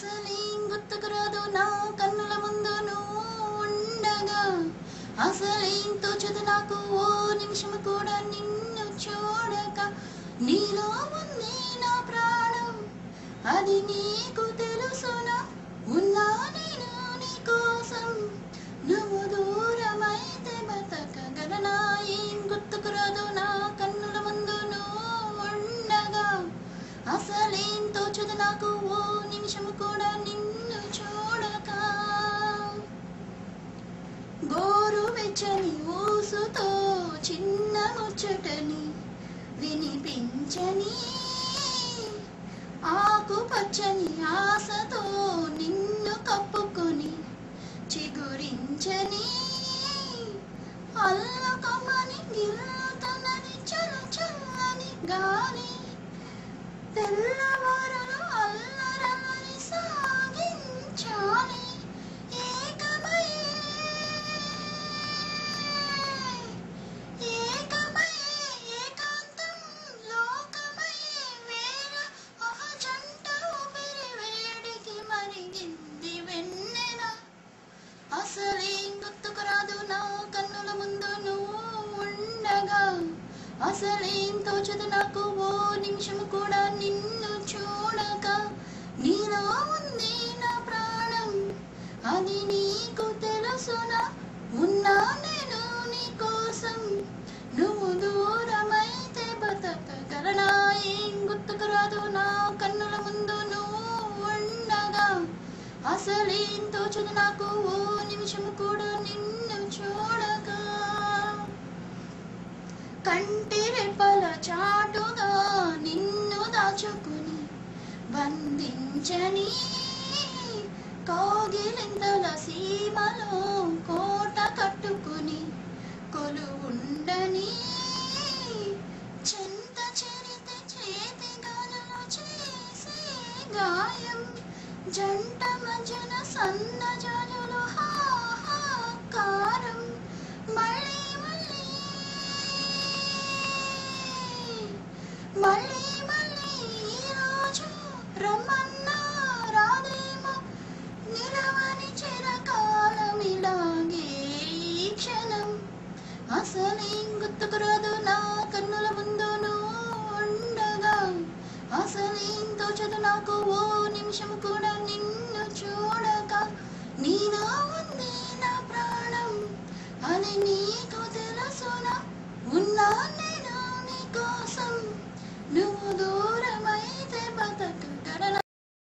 అసలేం గుర్తుకు రాదు నా కన్నుల ముందు నువ్వు ఉండగా. అసలేం తోచదు నాకు ఓ నిమిషం కూడా నిన్ను చూడక. నీలో ఉంది నా ప్రాణం అది నీకు తెలుసునా. ఉన్నా నేను నీ కోసం నువ్వు దూరమైతే బతకగలనా. ఏం గుర్తుకు రాదు నా కన్నుల ముందు నువ్వు ఉండగా. అసలేం తోచదు నాకు ఓ నిమిషం కూడా నిన్ను చూడక. గోరు వెచ్చని ఊసుతో చిన్న ముచ్చటని వినిపించని, ఆకుపచ్చని ఆశతో నిన్ను కప్పుకొని చిగురించని, అల్లకమని గిల్లుతున్నది చల్ల చల్లని గాలి. తెల్లవారులు అల్లరమని సాగించాలి. ఏకాంతం లోకమయ్యే వేళ ఒక జంట ఊపిరి వేడికి మరిగింది వెన్నెల. అసలేం గుర్తుకు రాదు నా కన్నుల ముందు నువ్వు ఉండగా. అసలేం తోచదు నాకు ఓ నిమిషం కూడా నిన్ను చూడక. నీలో ఉంది నా ప్రాణం అది నీకు తెలుసునా. ఉన్నా నేను నీ కోసం నువ్వు దూరమైతే బతకగలనా. ఏం గుర్తుకు రాదు నా కన్నుల ముందు నువ్వు ఉండగా. అసలేం తోచదు నాకు ఓ నిమిషం కూడా నిన్ను చూడక. కంటి రెప్పల చాటుగా నిన్ను దాచుకుని బంధించని, కౌగిలింతల సీమలో కోట కట్టుకుని కొలువుండని, చెంత చరిత చేతి గాలలో చేసే గాయం. జంట మధ్యన సన్నజాజులు హాహాకారం. మళ్ళీ ఈరోజు రమ్మన్నా రాదేమో. నిలవని చిరకాలం ఇలాగే ఈ క్షణం. అసలేం గుర్తుకు రాదు నా కన్నుల ముందు నువ్వు ఉండగా. అసలేం తోచదు నాకు ఓ నిమిషం కూడా నిన్ను చూడక. నీలో ఉంది నా ప్రాణం అది నీకు తెలుసునా. ఉన్నా నేను నీ కోసం నువ్వు దూరమైతే బతకగలనా.